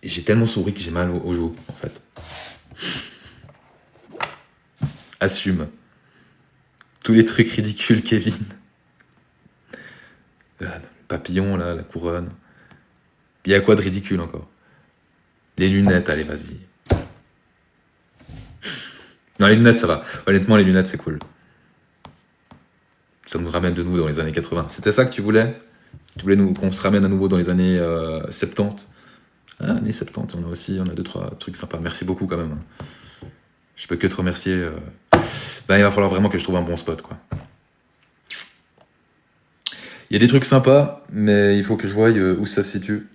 Et j'ai tellement souri que j'ai mal aux joues, en fait. Assume. Tous les trucs ridicules, Kevin. Le papillon, là, la couronne. Il y a quoi de ridicule encore? Les lunettes, allez, vas-y. Non, les lunettes, ça va. Honnêtement, les lunettes, c'est cool. Ça nous ramène de nous dans les années 80. C'était ça que tu voulais? Tu voulais qu'on se ramène à nouveau dans les années 70? Ah, années 70, on a 2-3 trucs sympas. Merci beaucoup quand même. Je peux que te remercier. Ben, il va falloir vraiment que je trouve un bon spot, quoi. Il y a des trucs sympas, mais il faut que je voie où ça se situe.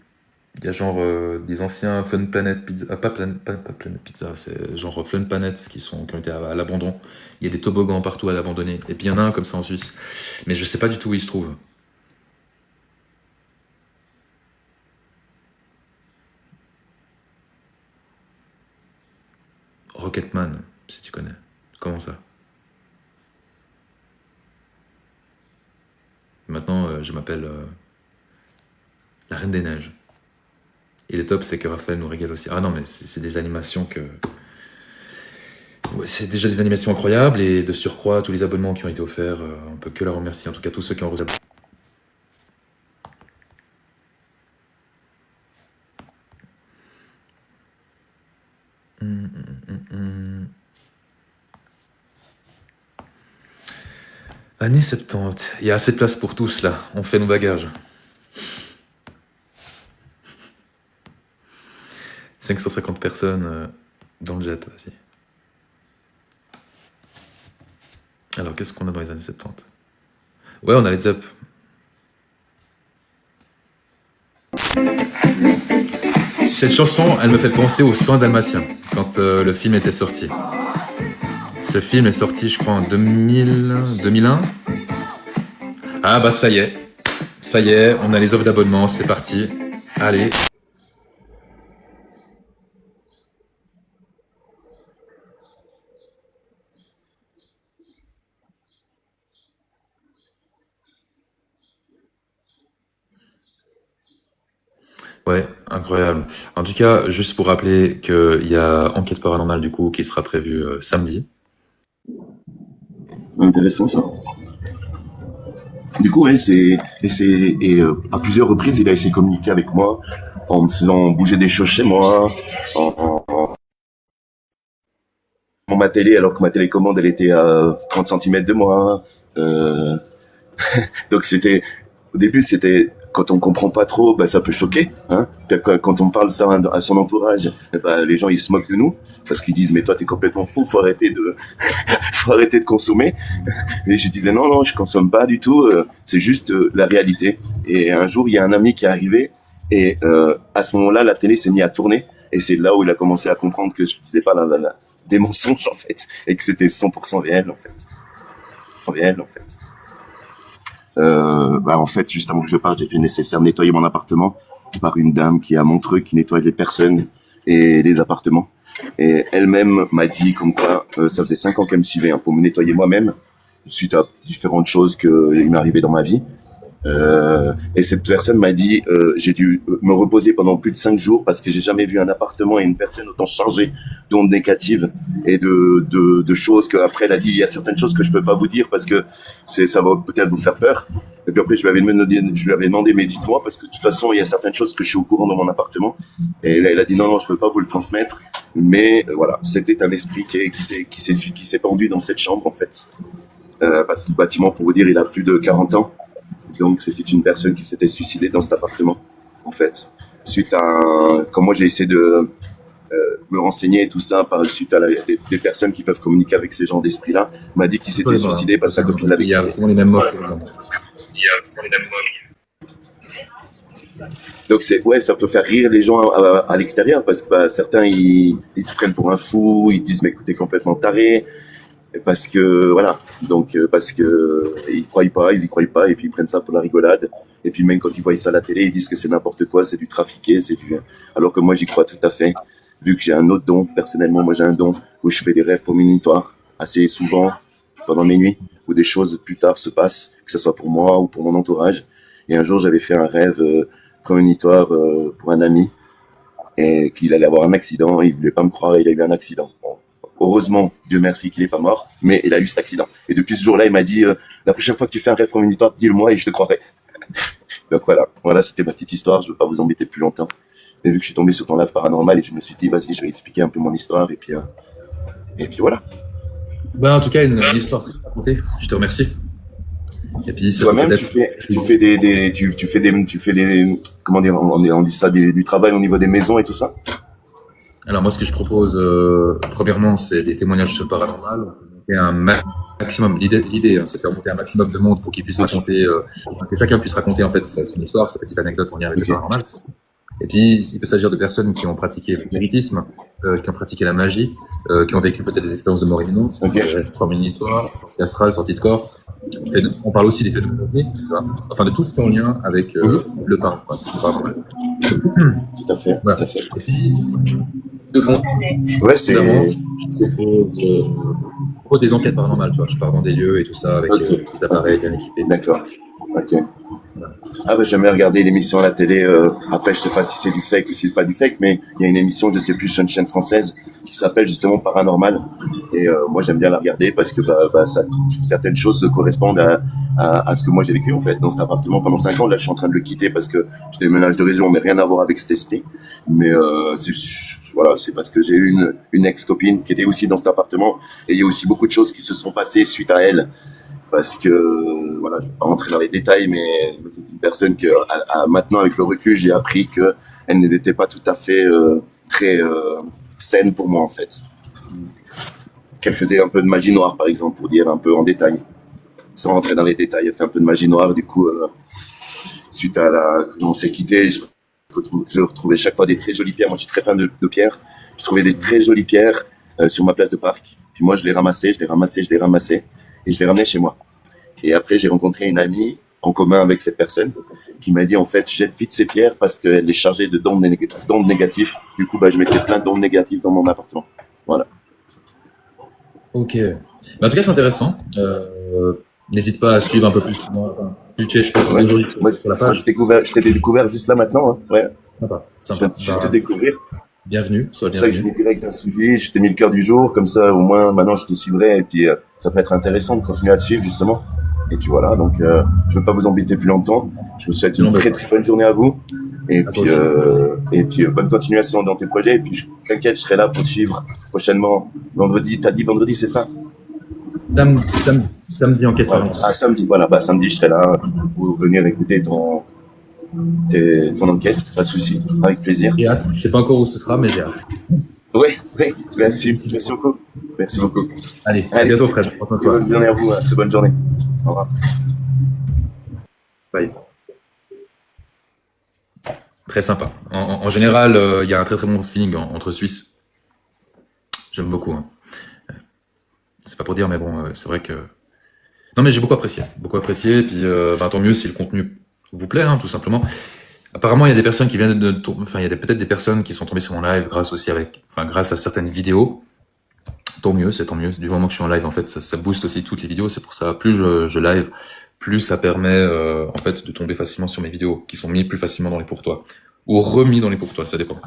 Il y a genre des anciens Fun Planet Pizza, pas Planet Pizza, c'est genre Fun Planet qui ont été à l'abandon. Il y a des toboggans partout à l'abandonner. Et puis il y en a un comme ça en Suisse. Mais je sais pas du tout où il se trouve. Rocketman, si tu connais. Comment ça? Maintenant, je m'appelle la Reine des Neiges. Et le top, c'est que Raphaël nous régale aussi. Ah non, mais c'est des animations que... Ouais, c'est déjà des animations incroyables, et de surcroît, tous les abonnements qui ont été offerts, on peut que leur remercier. En tout cas, tous ceux qui ont reçu. Années 70. Il y a assez de place pour tous, là. On fait nos bagages. 550 personnes dans le jet, vas-y. Alors, qu'est-ce qu'on a dans les années 70? Ouais, on a les Zepp. Cette chanson, elle me fait penser aux Soins dalmatiens, quand le film était sorti. Ce film est sorti, je crois, en 2001. Ah bah ça y est. Ça y est, on a les offres d'abonnement, c'est parti. Allez. Ouais, incroyable. En tout cas, juste pour rappeler qu'il y a Enquête paranormale du coup qui sera prévue samedi. Intéressant ça. Du coup, ouais, à plusieurs reprises, il a essayé de communiquer avec moi en me faisant bouger des choses chez moi, en ma télé, alors que ma télécommande, elle était à 30 centimètres de moi. Euh, donc au début, quand on comprend pas trop, bah, ça peut choquer, hein. Quand on parle ça à son entourage, bah, les gens, ils se moquent de nous parce qu'ils disent, mais toi, t'es complètement fou, faut arrêter de consommer. Et je disais, non, non, je consomme pas du tout, c'est juste la réalité. Et un jour, il y a un ami qui est arrivé, et à ce moment-là, la télé s'est mise à tourner, et c'est là où il a commencé à comprendre que je disais pas des mensonges, en fait, et que c'était 100% réel, en fait. Réel, en fait. Bah, en fait, juste avant que je parte, j'ai fait le nécessaire de nettoyer mon appartement par une dame qui est à Montreux, qui nettoie les personnes et les appartements. Et elle-même m'a dit comme quoi ça faisait 5 ans qu'elle me suivait, hein, pour me nettoyer moi-même suite à différentes choses qui m'arrivaient dans ma vie. Et cette personne m'a dit, j'ai dû me reposer pendant plus de 5 jours parce que j'ai jamais vu un appartement et une personne autant chargée d'ondes négatives et de choses qu'après elle a dit, il y a certaines choses que je peux pas vous dire parce que ça va peut-être vous faire peur. Et puis après, je lui avais demandé, mais dites-moi, parce que de toute façon, il y a certaines choses que je suis au courant dans mon appartement. Et là, elle a dit, non, non, je peux pas vous le transmettre. Mais voilà, c'était un esprit qui s'est pendu dans cette chambre, en fait. Parce que le bâtiment, pour vous dire, il a plus de 40 ans. Donc, c'était une personne qui s'était suicidée dans cet appartement, en fait. Quand moi j'ai essayé de me renseigner et tout ça, suite à des personnes qui peuvent communiquer avec ces gens d'esprit-là, m'a dit qu'il s'était suicidé parce que sa copine l'avait Il y a quitté. vraiment les mêmes mots. Donc ouais, ça peut faire rire les gens à l'extérieur parce que bah, certains ils te prennent pour un fou, ils disent mais t'es complètement taré. Parce que voilà, donc parce que ils y croient pas, et puis ils prennent ça pour la rigolade. Et puis même quand ils voient ça à la télé, ils disent que c'est n'importe quoi, c'est du trafiqué, alors que moi j'y crois tout à fait, vu que j'ai un autre don. Personnellement, moi j'ai un don où je fais des rêves prémonitoires assez souvent pendant mes nuits, où des choses plus tard se passent, que ce soit pour moi ou pour mon entourage. Et un jour j'avais fait un rêve prémonitoire pour un ami. et qu'il allait avoir un accident. Il voulait pas me croire, il a eu un accident. Bon, heureusement, Dieu merci qu'il est pas mort, mais il a eu cet accident. Et depuis ce jour-là, il m'a dit, la prochaine fois que tu fais un rêve prémonitoire, dis-le-moi et je te croirai. Donc voilà, c'était ma petite histoire. Je veux pas vous embêter plus longtemps. Mais vu que je suis tombé sur ton live paranormal et je me suis dit, vas-y, je vais expliquer un peu mon histoire et puis voilà. Bah, en tout cas, une histoire que tu as racontée. Je te remercie. Et puis, ça Toi-même, peut tu être. fais des, comment dire, on dit ça, du travail au niveau des maisons et tout ça? Alors, moi, ce que je propose, premièrement, c'est des témoignages sur le paranormal. Et un maximum. L'idée, hein, c'est de faire monter un maximum de monde pour qu'ils puissent raconter, que chacun puisse raconter, en fait, son histoire, sa petite anecdote en lien avec le paranormal. Et puis, il peut s'agir de personnes qui ont pratiqué le spiritisme, qui ont pratiqué la magie, qui ont vécu peut-être des expériences de mort imminente, prémonitoire, sortie astrale, sortie de corps. Et on parle aussi des phénomènes ovnis, tu vois. Enfin, de tout ce qui est en lien avec le paranormal. Tout à fait, Voilà. tout à fait. Et puis, Ouais, c'est, évidemment, je propose des enquêtes paranormales, tu vois. Je pars dans des lieux et tout ça, avec des appareils bien équipés. d'accord. Ok. Ah, bah, j'ai jamais regardé l'émission à la télé. Après, je sais pas si c'est du fake ou si c'est pas du fake, mais il y a une émission, je sais plus, sur une chaîne française qui s'appelle justement Paranormal. Et moi, j'aime bien la regarder parce que certaines choses correspondent à ce que moi j'ai vécu en fait dans cet appartement pendant 5 ans. Là, je suis en train de le quitter parce que je déménage de région, mais rien à voir avec cet esprit. Mais c'est parce que j'ai eu une ex-copine qui était aussi dans cet appartement et il y a aussi beaucoup de choses qui se sont passées suite à elle. Parce que, voilà, je vais pas rentrer dans les détails, mais c'est une personne que, maintenant, avec le recul, j'ai appris que elle n'était pas tout à fait très saine pour moi, en fait. Qu'elle faisait un peu de magie noire, par exemple, pour dire un peu en détail. Sans rentrer dans les détails, elle fait un peu de magie noire, du coup, suite à quand on s'est quitté, je retrouvais chaque fois des très jolies pierres. Moi, je suis très fan de pierres. Je trouvais des très jolies pierres sur ma place de parc. Puis moi, je les ramassais, et je les ramenais chez moi. Et après, j'ai rencontré une amie en commun avec cette personne qui m'a dit, en fait, jette vite ces pierres parce qu'elle est chargée de d'ondes négatifs. Du coup, je mettais plein d'ondes négatives dans mon appartement. Voilà. Ok. Bah, en tout cas, c'est intéressant. N'hésite pas à suivre un peu plus. Je sais pas si aujourd'hui Moi, sur la page. je t'ai découvert juste là maintenant. Hein. Ouais. Sympa. Je viens juste te découvrir. Bienvenue. Sois C'est ça que je bienvenue. mets direct d'un suivi. Je t'ai mis le cœur du jour. Comme ça, au moins, maintenant, je te suivrai. Et puis, ça peut être intéressant de continuer à te suivre, justement. Et puis voilà. Donc, je veux pas vous embêter plus longtemps. Je vous souhaite une très, très bonne journée à vous. Et puis, bonne continuation dans tes projets. Et puis, t'inquiète, je serai là pour te suivre prochainement. Vendredi, t'as dit vendredi, c'est ça? Samedi en Ouais. Ah, samedi, voilà. Samedi, je serai là pour venir écouter ton enquête. Pas de souci. Avec plaisir. J'ai hâte. Je sais pas encore où ce sera, mais j'ai hâte. Oui, merci beaucoup. Merci beaucoup. Allez, à bientôt, Fred. Prends soin de toi. Bonne journée à vous, très bonne journée. Au revoir. Bye. Très sympa. En général, il y a un très très bon feeling entre Suisses. J'aime beaucoup. Hein. C'est pas pour dire, mais bon, c'est vrai que. Non, mais j'ai beaucoup apprécié. Beaucoup apprécié. Et puis, tant mieux si le contenu vous plaît, hein, tout simplement. Apparemment, il y a des personnes qui viennent enfin, il y a peut-être des personnes qui sont tombées sur mon live grâce à certaines vidéos. Tant mieux, c'est tant mieux. Du moment que je suis en live, en fait, ça booste aussi toutes les vidéos. C'est pour ça, plus je live, plus ça permet, en fait, de tomber facilement sur mes vidéos, qui sont mis plus facilement dans les pour-toi. Ou remis dans les pour-toi, ça dépend.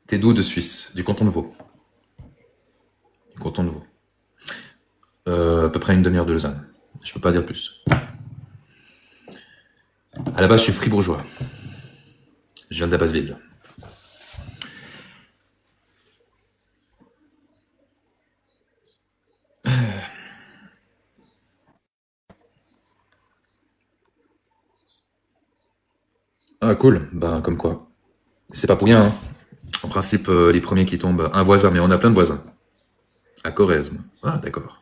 T'es d'où de Suisse? Du canton de Vaud. Du canton de Vaud. À peu près une demi-heure de Lausanne. Je peux pas dire plus. À la base, je suis fribourgeois. Je viens d'Abbasville. Ah, cool. Ben, comme quoi. C'est pas pour rien, hein. En principe, les premiers qui tombent, un voisin, mais on a plein de voisins. À Corrèze. Ah, d'accord.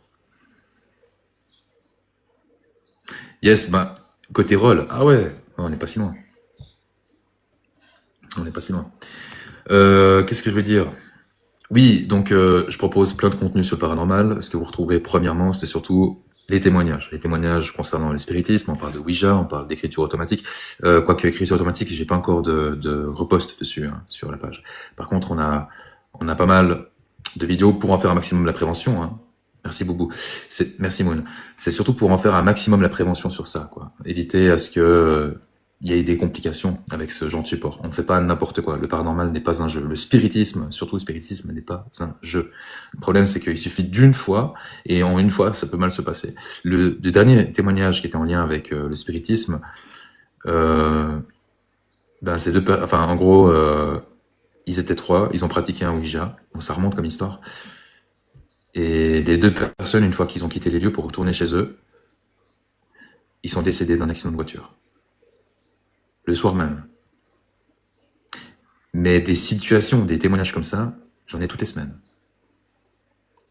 Yes, côté rôle. Ah ouais, non, on n'est pas si loin. On n'est pas si loin. Qu'est-ce que je veux dire? Oui, donc je propose plein de contenus sur le paranormal. Ce que vous retrouverez premièrement, c'est surtout les témoignages. Les témoignages concernant le spiritisme, on parle de Ouija, on parle d'écriture automatique. Quoique écriture automatique, j'ai pas encore de repost dessus, hein, sur la page. Par contre, on a pas mal de vidéos pour en faire un maximum la prévention, hein. Merci Boubou. Merci Moon. C'est surtout pour en faire un maximum la prévention sur ça, quoi. Éviter à ce que il y ait des complications avec ce genre de support. On ne fait pas n'importe quoi. Le paranormal n'est pas un jeu. Le spiritisme, surtout le spiritisme, n'est pas un jeu. Le problème, c'est qu'il suffit d'une fois, et en une fois, ça peut mal se passer. Le dernier témoignage qui était en lien avec le spiritisme, c'est en gros, ils étaient 3, ils ont pratiqué un Ouija. Bon, ça remonte comme histoire. Et les 2 personnes, une fois qu'ils ont quitté les lieux pour retourner chez eux, ils sont décédés d'un accident de voiture. Le soir même. Mais des situations, des témoignages comme ça, j'en ai toutes les semaines.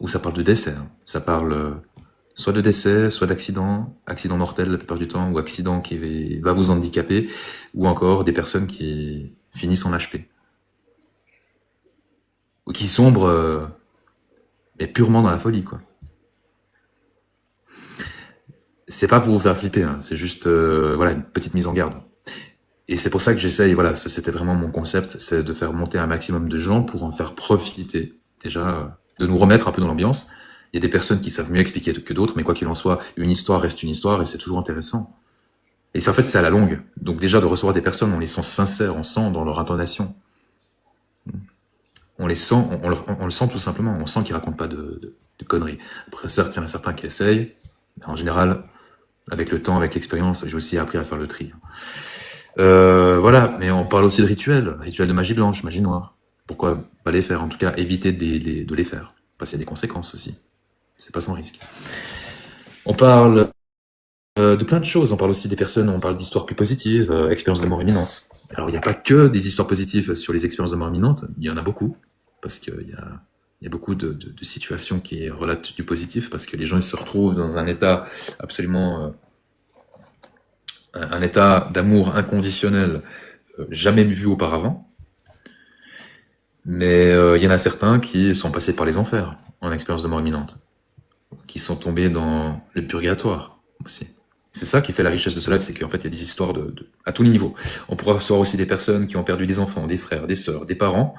Où ça parle de décès. Hein. Ça parle soit de décès, soit d'accident, accident mortel la plupart du temps, ou accident qui va vous handicaper, ou encore des personnes qui finissent en HP. Ou qui sombrent, mais purement dans la folie, quoi. C'est pas pour vous faire flipper, hein. C'est juste une petite mise en garde. Et c'est pour ça que j'essaye, voilà, ça c'était vraiment mon concept, c'est de faire monter un maximum de gens pour en faire profiter, déjà, de nous remettre un peu dans l'ambiance. Il y a des personnes qui savent mieux expliquer que d'autres, mais quoi qu'il en soit, une histoire reste une histoire et c'est toujours intéressant. Et c'est en fait, c'est à la longue. Donc déjà, de recevoir des personnes, on les sent sincères, on sent dans leur intonation. On les sent, on le sent tout simplement, on sent qu'ils racontent pas de conneries. Après, certes, il y en a certains qui essayent, mais en général, avec le temps, avec l'expérience, j'ai aussi appris à faire le tri. Voilà, mais on parle aussi de rituels de magie blanche, magie noire. Pourquoi pas les faire? En tout cas, éviter de les faire. Parce qu'il y a des conséquences aussi. C'est pas sans risque. On parle de plein de choses. On parle aussi des personnes, on parle d'histoires plus positives, expériences de mort imminente. Alors, il n'y a pas que des histoires positives sur les expériences de mort imminente. Il y en a beaucoup. Parce qu'il y a beaucoup de situations qui relatent du positif. Parce que les gens, ils se retrouvent dans un état absolument... un état d'amour inconditionnel jamais vu auparavant. Mais il y en a certains qui sont passés par les enfers en expérience de mort imminente, qui sont tombés dans le purgatoire aussi. C'est ça qui fait la richesse de ce live, c'est qu'en fait il y a des histoires à tous les niveaux. On pourra recevoir aussi des personnes qui ont perdu des enfants, des frères, des sœurs, des parents,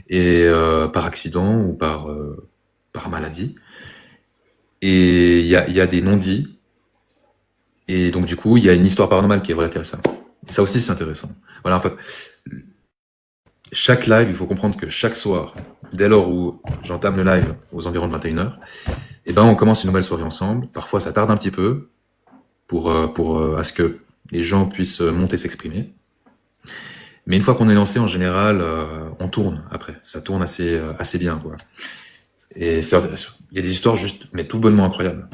et par accident ou par maladie. Et il y a des non-dits. Et donc, du coup, il y a une histoire paranormale qui est relatée à ça. Et ça aussi, c'est intéressant. Voilà, en fait, chaque live, il faut comprendre que chaque soir, dès lors où j'entame le live aux environs de 21h, on commence une nouvelle soirée ensemble. Parfois, ça tarde un petit peu pour à ce que les gens puissent monter, s'exprimer. Mais une fois qu'on est lancé, en général, on tourne après. Ça tourne assez bien, quoi. Et il y a des histoires juste, mais tout bonnement incroyables.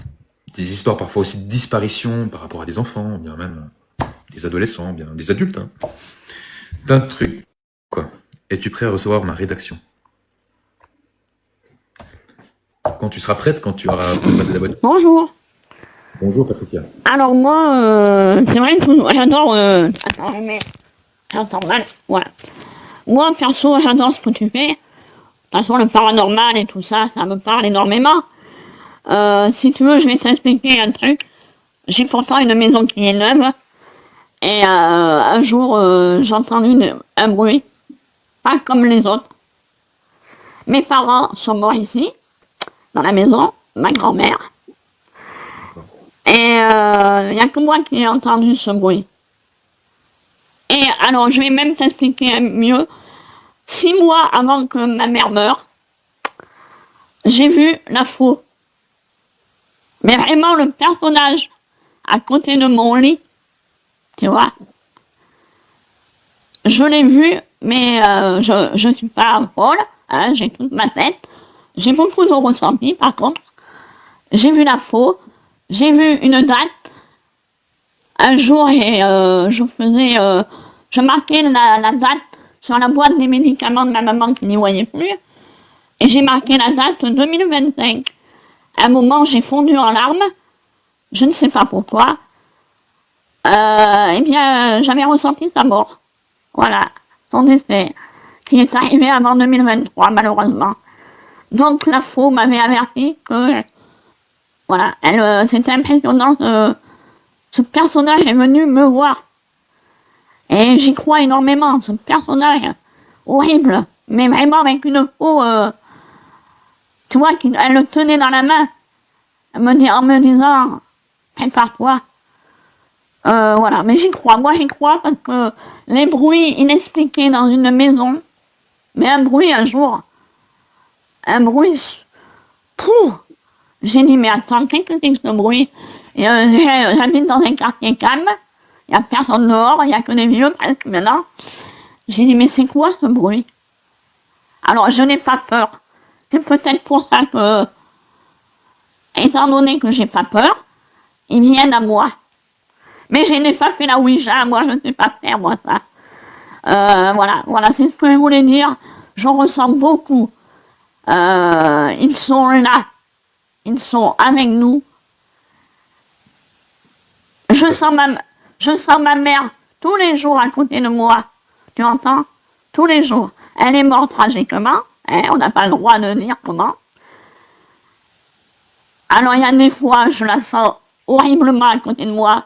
Des histoires parfois aussi de disparition par rapport à des enfants, bien même des adolescents, bien des adultes. Hein. Plein de trucs, quoi. Es-tu prêt à recevoir ma rédaction? Quand tu seras prête, quand tu auras passé la bonne. Bonjour. Bonjour Patricia. Alors moi, c'est vrai que j'adore... Attends, mais... J'entends mal, voilà. Moi, perso, j'adore ce que tu fais. De toute façon, le paranormal et tout ça, ça me parle énormément. Si tu veux, je vais t'expliquer un truc. J'ai pourtant une maison qui est neuve. Et un jour, j'ai entendu un bruit. Pas comme les autres. Mes parents sont morts ici, dans la maison, ma grand-mère. Et il n'y a que moi qui ai entendu ce bruit. Et alors, je vais même t'expliquer mieux. 6 mois avant que ma mère meure, j'ai vu la faux. Mais vraiment le personnage à côté de mon lit, tu vois. Je l'ai vu, mais je suis pas folle, hein, j'ai toute ma tête. J'ai beaucoup de ressentis par contre. J'ai vu la faux, j'ai vu une date. Un jour, et je marquais la date sur la boîte des médicaments de ma maman qui n'y voyait plus. Et j'ai marqué la date 2025. À un moment, j'ai fondu en larmes. Je ne sais pas pourquoi. J'avais ressenti sa mort. Voilà, son décès, qui est arrivé avant 2023, malheureusement. Donc, la faux m'avait averti que, voilà, c'était impressionnant que ce personnage est venu me voir. Et j'y crois énormément, ce personnage horrible, mais vraiment avec une peau, tu vois, elle le tenait dans la main. en me disant, prépare-toi. Voilà, mais j'y crois, moi j'y crois parce que les bruits inexpliqués dans une maison, mais un bruit un jour, un bruit, pouf, j'ai dit, mais attends, qu'est-ce que c'est que ce bruit? Et j'habite dans un quartier calme, il n'y a personne dehors, il n'y a que des vieux presque maintenant. J'ai dit, mais c'est quoi ce bruit? Alors, je n'ai pas peur. C'est peut-être pour ça que, étant donné que j'ai pas peur, ils viennent à moi. Mais je n'ai pas fait la Ouija, moi je ne sais pas faire, moi, ça. Voilà, c'est ce que je voulais dire. J'en ressens beaucoup. Ils sont là. Ils sont avec nous. Je sens ma mère tous les jours à côté de moi. Tu entends? Tous les jours. Elle est morte tragiquement. Hein, on n'a pas le droit de dire comment. Alors il y a des fois, je la sens horriblement à côté de moi.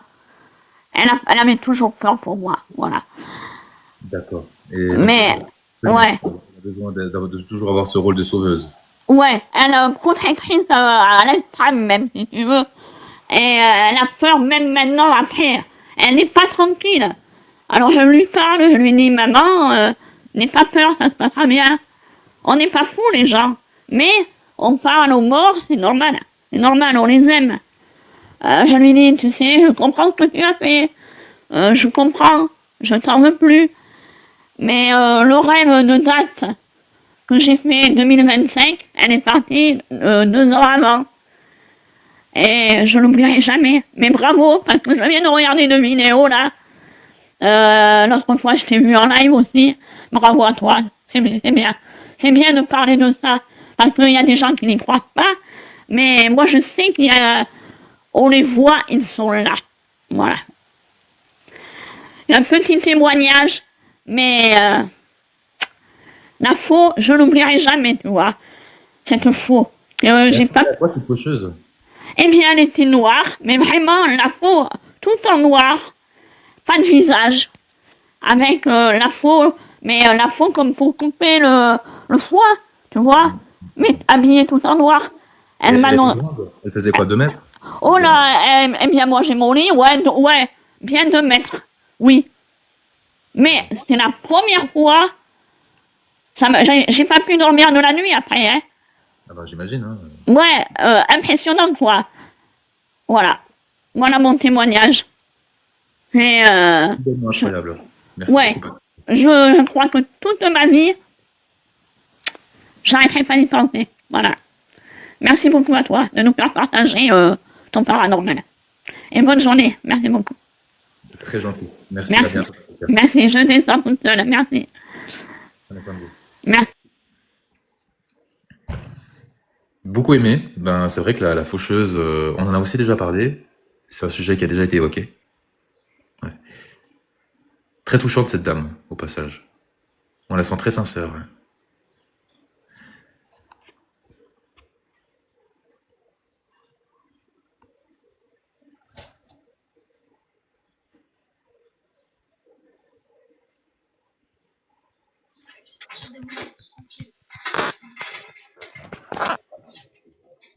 Elle avait toujours peur pour moi. Voilà. D'accord. Mais, ouais. Elle a besoin de toujours avoir ce rôle de sauveuse. Ouais, elle est protectrice à l'extrême même, si tu veux. Et elle a peur même maintenant après. Elle n'est pas tranquille. Alors je lui parle, je lui dis, maman, n'aie pas peur, ça se passera bien. On n'est pas fous les gens. Mais on parle aux morts, c'est normal. C'est normal, on les aime. Je lui dis, tu sais, je comprends ce que tu as fait. Je comprends, je t'en veux plus. Mais le rêve de date que j'ai fait 2025, elle est partie 2 ans avant. Et je l'oublierai jamais. Mais bravo, parce que je viens de regarder 2 vidéos là. L'autre fois, je t'ai vu en live aussi. Bravo à toi, c'est bien. C'est bien de parler de ça, parce qu'il y a des gens qui n'y croient pas. Mais moi, je sais qu'il y a... On les voit, ils sont là. Voilà. Un petit témoignage, mais la faux, je l'oublierai jamais, tu vois. Cette faux. J'ai pas... Quoi cette faucheuse? Eh bien, elle était noire, mais vraiment, la faux, tout en noir, pas de visage, avec la faux, mais la faux comme pour couper le foie, tu vois, mais habillée tout en noir. Elle faisait quoi, 2 mètres? Oh là, eh bien, moi j'ai mon lit, ouais, bien 2 mètres, oui. Mais c'est la première fois, j'ai pas pu dormir de la nuit après, hein. Ah bah j'imagine, hein. Ouais, impressionnant quoi. Voilà mon témoignage. Et incroyable. Merci. Ouais, je crois que toute ma vie, j'arrêterai pas d'y penser. Voilà. Merci beaucoup à toi de nous faire partager ton paranormal. Et bonne journée. Merci beaucoup. C'est très gentil. Merci. Merci. Merci, je descends toute seule. Merci. Merci. Beaucoup aimé. Ben, c'est vrai que la faucheuse, on en a aussi déjà parlé. C'est un sujet qui a déjà été évoqué. Ouais. Très touchante cette dame, au passage. On la sent très sincère. Ouais.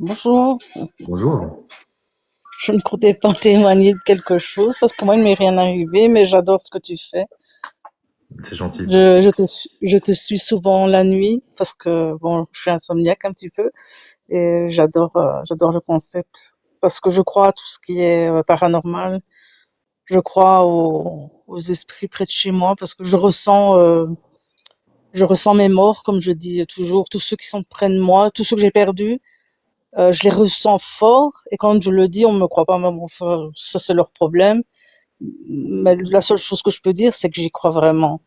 Bonjour. Bonjour. Je ne comptais pas témoigner de quelque chose parce que moi, il ne m'est rien arrivé, mais j'adore ce que tu fais. C'est gentil. Je te suis souvent la nuit parce que, bon, je suis insomniaque un petit peu et j'adore le concept parce que je crois à tout ce qui est paranormal. Je crois aux esprits près de chez moi parce que je ressens mes morts, comme je dis toujours, tous ceux qui sont près de moi, tous ceux que j'ai perdus. Je les ressens fort et quand je le dis, on me croit pas, mais bon, enfin, ça c'est leur problème. Mais la seule chose que je peux dire, c'est que j'y crois vraiment.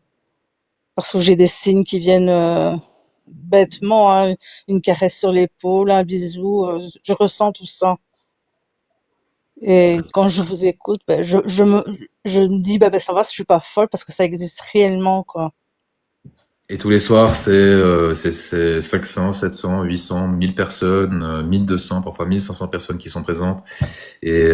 Parce que j'ai des signes qui viennent bêtement, hein, une caresse sur l'épaule, un bisou, je ressens tout ça. Et quand je vous écoute, ben, je me dis, ben, ça va, je suis pas folle parce que ça existe réellement, quoi. Et tous les soirs, c'est 500, 700, 800, 1000 personnes, 1200, parfois 1500 personnes qui sont présentes et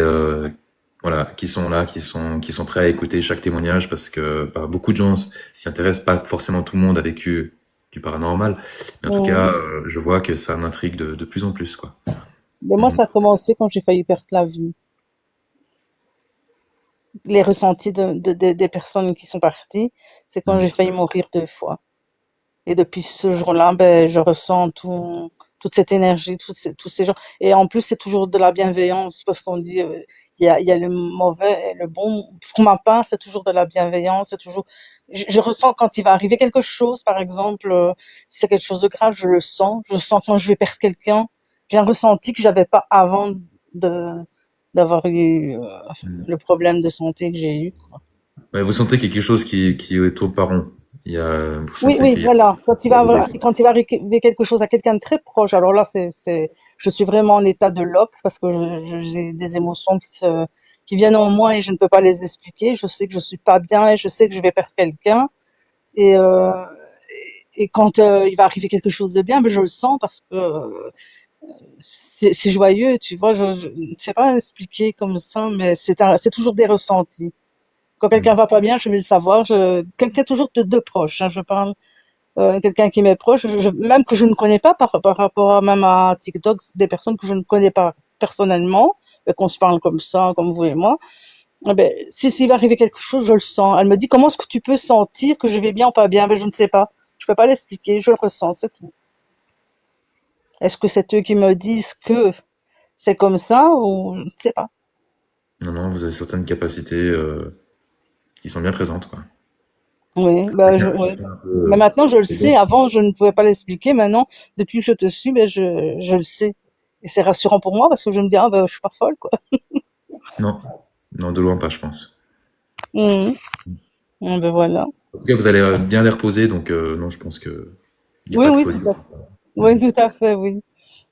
voilà, qui sont là, qui sont prêts à écouter chaque témoignage parce que beaucoup de gens s'y intéressent, pas forcément tout le monde a vécu du paranormal, mais en tout cas, je vois que ça m'intrigue de plus en plus, quoi. Mais moi, Mhm. ça a commencé quand j'ai failli perdre la vue. Les ressentis des personnes qui sont parties, c'est quand j'ai Mhm. failli mourir 2 fois. Et depuis ce jour-là, ben, je ressens toute cette énergie, tous ces gens. Et en plus, c'est toujours de la bienveillance, parce qu'on dit, il y a le mauvais et le bon. Pour ma part, c'est toujours de la bienveillance, c'est toujours, je ressens quand il va arriver quelque chose, par exemple, si c'est quelque chose de grave, je sens quand je vais perdre quelqu'un. J'ai un ressenti que j'avais pas avant de, d'avoir eu, Mhm. le problème de santé que j'ai eu. Ouais, vous sentez qu'il y a quelque chose qui tourne pas rond. Vous Oui, sentez oui, qu'il y a... voilà. Quand il va arriver quelque chose à quelqu'un de très proche, alors là, je suis vraiment en état de lock parce que j'ai des émotions qui viennent en moi et je ne peux pas les expliquer. Je sais que je suis pas bien et je sais que je vais perdre quelqu'un. Et, euh, et quand il va arriver quelque chose de bien, ben, je le sens parce que c'est joyeux, tu vois. Je ne sais pas expliquer comme ça, mais c'est toujours des ressentis. Quand quelqu'un Mhm. va pas bien, je vais le savoir. Quelqu'un toujours de proche, hein, je parle quelqu'un qui m'est proche, même que je ne connais pas par rapport à, même à TikTok, des personnes que je ne connais pas personnellement, qu'on se parle comme ça, comme vous et moi, eh ben, si s'il va arriver quelque chose, je le sens. Elle me dit, comment est-ce que tu peux sentir que je vais bien ou pas bien? Ben, je ne sais pas. Je peux pas l'expliquer, je le ressens, c'est tout. Est-ce que c'est eux qui me disent que c'est comme ça ou je ne sais pas. Non, non, vous avez certaines capacités qui sont bien présentes, quoi. Oui, Ça ben, fait, ça oui. fait un Mais peu... maintenant, je le c'est sais. bon. Avant, je ne pouvais pas l'expliquer. Maintenant, depuis que je te suis, ben, je le sais. Et c'est rassurant pour moi parce que je me dis, ah, ben, je suis pas folle, quoi. Non, non, de loin pas, je pense. Mhm. Ah, ben voilà. En tout cas, vous allez bien les reposer, donc non, je pense que il n'y a Oui, pas de oui, folie. tout à fait. Oui, Mhm. tout à fait, oui.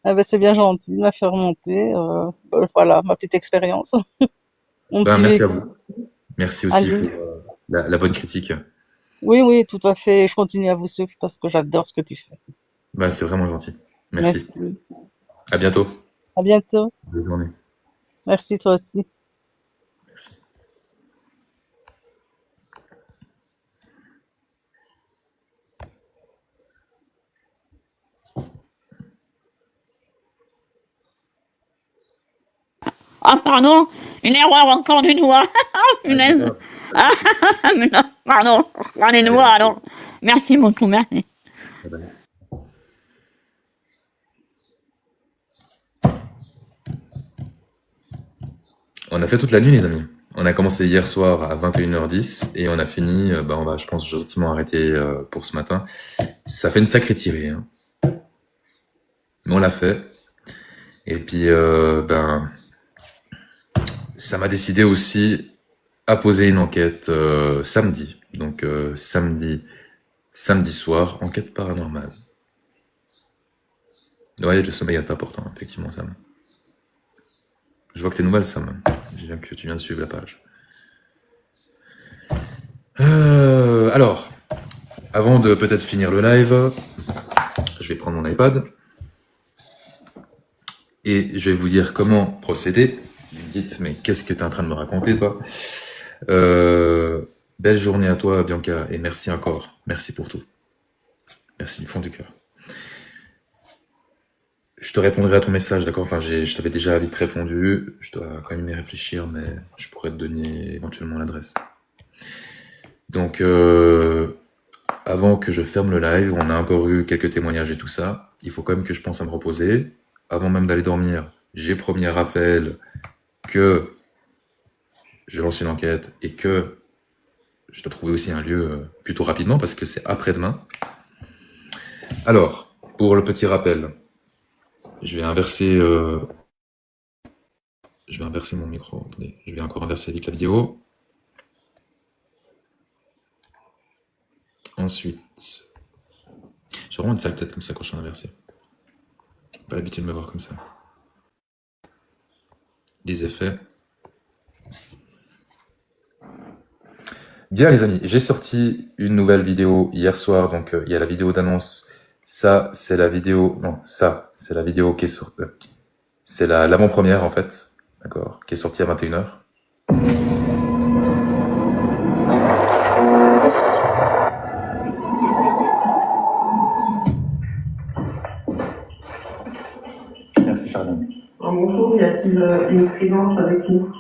Ah, ben, c'est bien gentil de m'a fait remonter. Voilà, ma petite expérience. Mon Ben, petit merci à vécu. vous. Merci aussi Allez. pour la bonne critique. Oui, oui, tout à fait. Je continue à vous suivre parce que j'adore ce que tu fais. Ben, c'est vraiment gentil. Merci. Merci. À bientôt. À bientôt. Bonne journée. Merci, toi aussi. Merci. Ah, pardon, une erreur encore du doigt. Ah, c'est pas Punaise. grave. Pas de Ah, souci. mais non, pardon, j'en ai Allez, doigts bonne alors. journée. Merci beaucoup, merci. Bye bye. On a fait toute la nuit, les amis. On a commencé hier soir à 21h10 et on a fini, on va, je pense, gentiment arrêter pour ce matin. Ça fait une sacrée tirée, hein. Mais on l'a fait. Et puis, ça m'a décidé aussi à poser une enquête samedi. Donc, samedi soir, enquête paranormale. Ouais, le sommeil est important, effectivement, Sam. Je vois que t'es nouvelle, Sam. Je viens que tu viens de suivre la page. Alors, avant de peut-être finir le live, je vais prendre mon iPad et je vais vous dire comment procéder. Vous me dites, mais qu'est-ce que tu es en train de me raconter, toi? Belle journée à toi, Bianca, et merci encore. Merci pour tout. Merci du fond du cœur. Je te répondrai à ton message, d'accord? Enfin, je t'avais déjà vite répondu. Je dois quand même y réfléchir, mais je pourrais te donner éventuellement l'adresse. Donc, avant que je ferme le live, on a encore eu quelques témoignages et tout ça. Il faut quand même que je pense à me reposer. Avant même d'aller dormir, j'ai promis à Raphaël que je lance une enquête et que je dois trouver aussi un lieu plutôt rapidement parce que c'est après-demain. Alors, pour le petit rappel, je vais inverser mon micro. Attendez, je vais encore inverser vite la vidéo. Ensuite, j'ai vraiment une sale tête comme ça quand je suis inversé. Pas l'habitude de me voir comme ça. Les effets. Bien les amis, j'ai sorti une nouvelle vidéo hier soir, donc il y a la vidéo d'annonce. Ça, c'est la vidéo... Non, ça, c'est la vidéo qui est sur... c'est l'avant-première en fait, d'accord, qui est sortie à 21h. Merci Charline. une présence avec nous?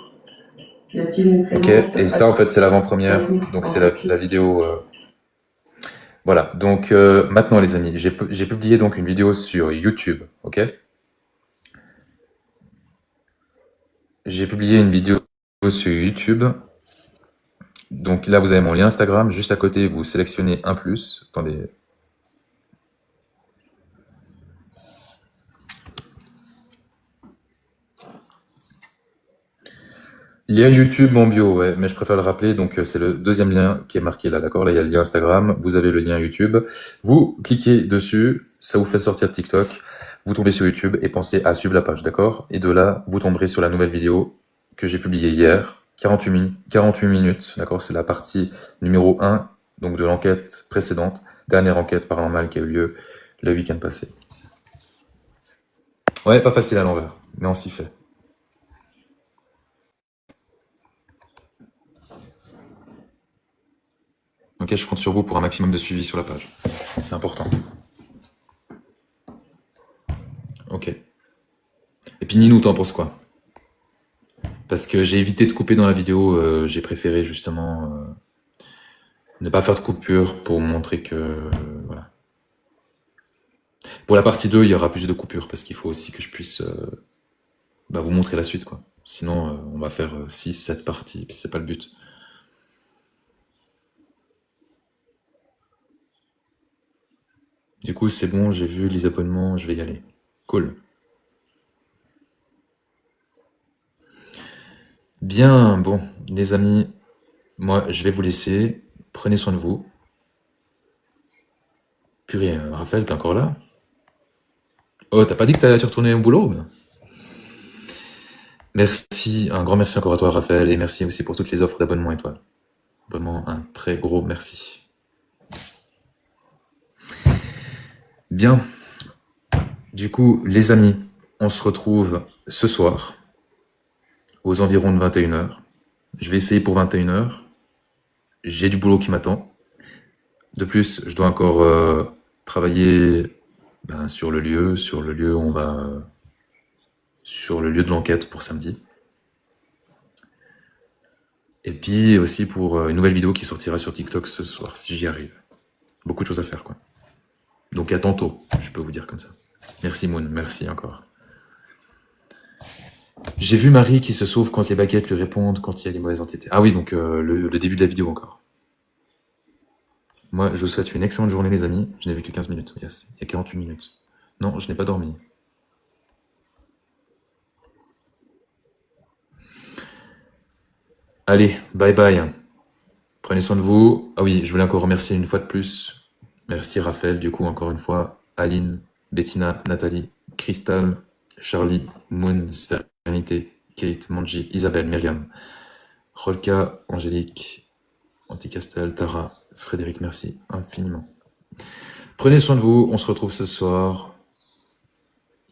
Y a-t-il une Ok, présence et ça en fait c'est l'avant-première, avec nous donc en c'est fait la vidéo. Voilà, donc maintenant les amis, j'ai publié donc une vidéo sur YouTube, ok? J'ai publié une vidéo sur YouTube. Donc là, vous avez mon lien Instagram. Juste à côté, vous sélectionnez un plus. Attendez. Lien YouTube en bio, ouais, mais je préfère le rappeler. Donc c'est le deuxième lien qui est marqué là, d'accord? Là, il y a le lien Instagram. Vous avez le lien YouTube. Vous cliquez dessus. Ça vous fait sortir de TikTok. Vous tombez sur YouTube et pensez à suivre la page, d'accord? Et de là, vous tomberez sur la nouvelle vidéo que j'ai publiée hier. 48 minutes, d'accord? C'est la partie numéro 1, donc de l'enquête précédente, dernière enquête paranormale qui a eu lieu le week-end passé. Ouais, pas facile à l'envers, mais on s'y fait. Ok, je compte sur vous pour un maximum de suivi sur la page. C'est important. Ok. Et puis Ninou, t'en penses quoi? Parce que j'ai évité de couper dans la vidéo, j'ai préféré justement ne pas faire de coupure pour montrer que... voilà. Pour la partie 2, il y aura plus de coupures, parce qu'il faut aussi que je puisse vous montrer la suite, quoi. Sinon, on va faire 6, 7 parties, puis c'est pas le but. Du coup, c'est bon, j'ai vu les abonnements, je vais y aller. Cool. Bien, bon, les amis, moi, je vais vous laisser. Prenez soin de vous. Purée, Raphaël, t'es encore là? Oh, t'as pas dit que t'allais retourner au boulot? Merci, un grand merci encore à toi, Raphaël, et merci aussi pour toutes les offres d'abonnement étoile. Vraiment un très gros merci. Bien. Du coup, les amis, on se retrouve ce soir aux environs de 21h. Je vais essayer pour 21h. J'ai du boulot qui m'attend. De plus, je dois encore travailler sur le lieu. Sur le lieu, on va sur le lieu de l'enquête pour samedi. Et puis aussi pour une nouvelle vidéo qui sortira sur TikTok ce soir, si j'y arrive. Beaucoup de choses à faire, quoi. Donc à tantôt, je peux vous dire comme ça. Merci Moon, merci encore. J'ai vu Marie qui se sauve quand les baguettes lui répondent, quand il y a des mauvaises entités. Ah oui, donc le début de la vidéo encore. Moi, je vous souhaite une excellente journée, les amis. Je n'ai vu que 15 minutes. Yes, il y a 48 minutes. Non, je n'ai pas dormi. Allez, bye bye. Prenez soin de vous. Ah oui, je voulais encore remercier une fois de plus. Merci Raphaël, du coup, encore une fois. Aline, Bettina, Nathalie, Crystal, Charlie, Moon, Sérénité, Kate, Manji, Isabelle, Myriam, Rolka, Angélique, Anticastel, Tara, Frédéric, merci infiniment. Prenez soin de vous, on se retrouve ce soir.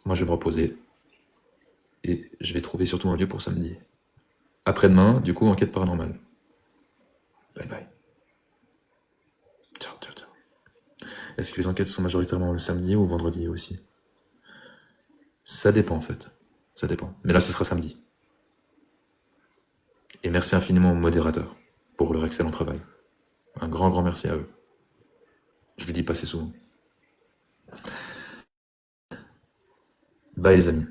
Moi, je vais me reposer. Et je vais trouver surtout un lieu pour samedi. Après-demain, du coup, enquête paranormale. Bye bye. Ciao, ciao, ciao. Est-ce que les enquêtes sont majoritairement le samedi ou vendredi aussi? Ça dépend en fait. Ça dépend. Mais là, ce sera samedi. Et merci infiniment aux modérateurs pour leur excellent travail. Un grand, grand merci à eux. Je le dis pas assez souvent. Bye les amis.